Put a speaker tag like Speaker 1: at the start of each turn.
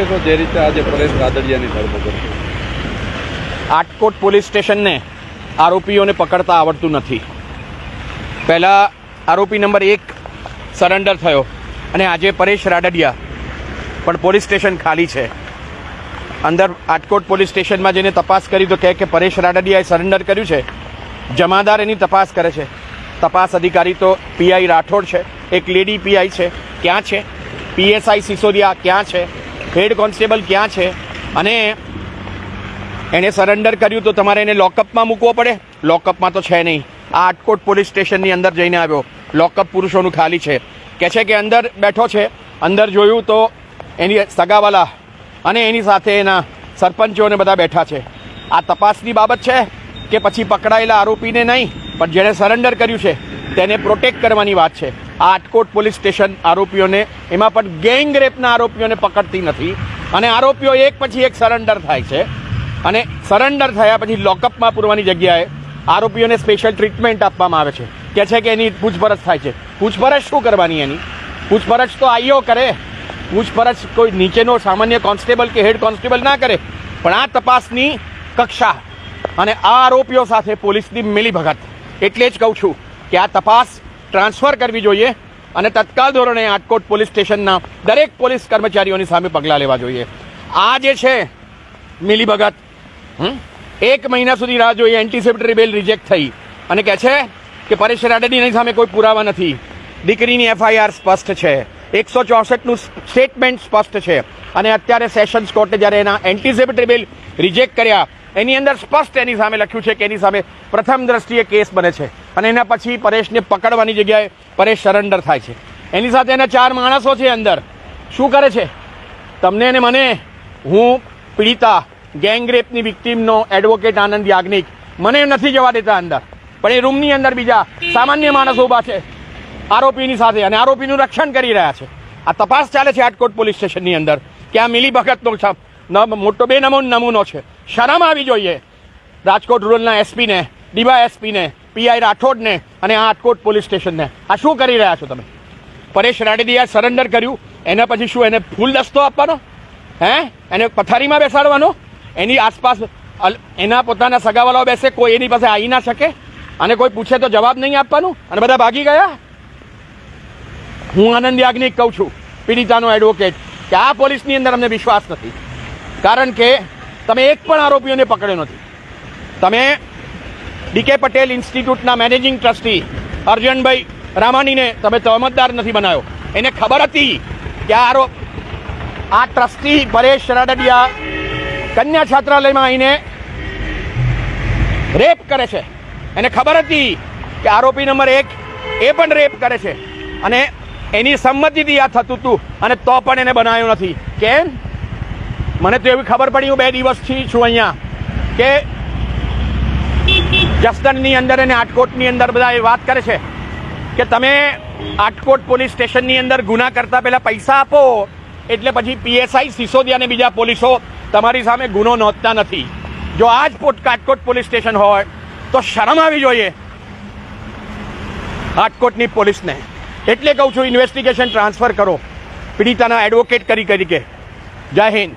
Speaker 1: કહેશો જે રીતે આજે પરેશ રાદડિયાની ધરપકડ?
Speaker 2: આટકોટ પોલીસ સ્ટેશનને આરોપીઓને પકડતા આવડતું નથી. પહેલાં આરોપી નંબર 1 સરેન્ડર થયો અને આજે પરેશ રાદડિયા પણ પોલીસ સ્ટેશન ખાલી છે. અંદર આટકોટ પોલીસ સ્ટેશનમાં જઈને તપાસ કરી તો કહે કે પરેશ રાદડિયાએ સરેન્ડર કર્યું છે. જમાદાર એની તપાસ કરે છે. તપાસ અધિકારી તો પીઆઈ રાઠોડ છે, એક લેડી પીઆઈ છે, ક્યાં છે? પીએસઆઈ સિસોદિયા ક્યાં છે? હેડ કોન્સ્ટેબલ ક્યાં છે? અને એણે સરેન્ડર કર્યું તો તમારે એને લોકઅપમાં મૂકવો પડે. લોકઅપમાં તો છે નહીં. આ આટકોટ પોલીસ સ્ટેશનની અંદર જઈને આવ્યો. લોકઅપ પુરુષોનું ખાલી છે. કહે છે કે અંદર બેઠો છે. અંદર જોયું તો એની સગાવાલા અને એની સાથે એના સરપંચોને બધા બેઠા છે. આ તપાસની બાબત છે કે પછી પકડાયેલા આરોપીને નહીં પણ જેણે સરેન્ડર કર્યું છે તેને પ્રોટેક્ટ કરવાની વાત છે. આ આટકોટ પોલીસ સ્ટેશન આરોપીઓને, એમાં પણ ગેંગ રેપના આરોપીઓને પકડતી નથી. અને આરોપીઓ એક પછી એક સરેન્ડર થાય છે અને સરેન્ડર થયા પછી લોકઅપમાં પૂરવાની જગ્યાએ આરોપીઓને સ્પેશિયલ ટ્રીટમેન્ટ આપવામાં આવે છે. કહે છે કે એની પૂછપરછ થાય છે. પૂછપરછ શું કરવાની? એની પૂછપરછ તો આઈઓ કરે. પૂછપરછ કોઈ નીચેનો સામાન્ય કોન્સ્ટેબલ કે હેડ કોન્સ્ટેબલ ના કરે. પણ આ તપાસની કક્ષા અને આ આરોપીઓ સાથે પોલીસની મિલીભગત. એટલે જ કહું છું કે આ તપાસ ટ્રાન્સફર કરવી જોઈએ અને તત્કાલ ધોરણે આટકોટ પોલીસ સ્ટેશનના દરેક પોલીસ કર્મચારીઓની સામે પગલાં લેવા જોઈએ. આ જે છે મિલીભગત, 1 મહિના સુધી રાહ જોઈએ. એન્ટિસિપેટરી બેલ રિજેક્ટ થઈ અને કહે છે કે પરેશ રાદડિયાની સામે કોઈ પુરાવા નથી. દીકરીની એફઆઈઆર સ્પષ્ટ છે, 164નું સ્ટેટમેન્ટ સ્પષ્ટ છે અને અત્યારે સેશન્સ કોર્ટે જ્યારે એના એન્ટિસિપેટરી બેલ રિજેક્ટ કર્યા એની અંદર સ્પષ્ટ એની સામે લખ્યું છે કે એની સામે પ્રથમ દ્રષ્ટિએ કેસ બને છે અને એના પછી પરેશને પકડવાની જગ્યાએ પરેશ સરેન્ડર થાય છે. એની સાથે એના 4 માણસો છે અંદર. શું કરે છે? તમને અને મને, હું પીડિતા ગેંગરેપની વિક્ટીમનો એડવોકેટ આનંદ યાજ્ઞિક, મને નથી જવા દેતા અંદર. પણ એ રૂમની અંદર બીજા સામાન્ય માણસો ઊભા છે આરોપીની સાથે અને આરોપીનું રક્ષણ કરી રહ્યા છે. આ તપાસ ચાલે છે આટકોટ પોલીસ સ્ટેશનની અંદર કે આ મિલીભગતનો મોટો નમૂનો છે. શરમ આવી જોઈએ રાજકોટ રૂરલના એસપીને, ડીવાયએસપીને, પીઆઈ રાઠોડને અને આ આટકોટ પોલીસ સ્ટેશનને. આ શું કરી રહ્યા છો તમે? પરેશ રાદડિયાએ સરેન્ડર કર્યું, એના પછી શું એને ફૂલ દસ્તો આપવાનો? એને પથારીમાં બેસાડવાનો? એની આસપાસ એના પોતાના સગાવાલાઓ બેસે, કોઈ એની પાસે આવી ના શકે અને કોઈ પૂછે તો જવાબ નહીં આપવાનું અને બધા ભાગી ગયા? હું આનંદ યાજ્ઞિક કહું છું, પીડિતાનો એડવોકેટ, કે આ પોલીસની અંદર અમને વિશ્વાસ નથી. કારણ કે તમે એક પણ આરોપીઓને પકડ્યો નથી. તમે ડીકે પટેલ ઇન્સ્ટિટ્યૂટના મેનેજિંગ ટ્રસ્ટી અર્જનભાઈ રામાણીને તમે તહમતદાર નથી બનાવ્યો. એને ખબર હતી કે આ ટ્રસ્ટી પરેશ રાદડિયા કન્યા છાત્રાલયમાં આવીને રેપ કરે છે. એને ખબર હતી કે આરોપી નંબર 1 એ પણ રેપ કરે છે અને એની સંમતિથી આ થતું હતું અને તો પણ એને બનાવ્યું નથી. કેમ? મને તો એવી ખબર પડી, હું 2 દિવસથી છું અહીંયા, કે જસદણની અંદર અને આટકોટની અંદર બધા એ વાત કરે છે કે તમે આટકોટ પોલીસ સ્ટેશનની અંદર ગુના કરતા પહેલા પૈસા આપો એટલે પછી પીએસઆઈ સિસોદિયા અને બીજા પોલીસો તમારી સામે ગુનો નોંધતા નથી. જો આ જ આટકોટ પોલીસ સ્ટેશન હોય તો શરમ આવી જોઈએ આટકોટની પોલીસને. એટલે કહું છું ઇન્વેસ્ટિગેશન ટ્રાન્સફર કરો પીડિતાના એડવોકેટ કરી કે. જય હિન્દ.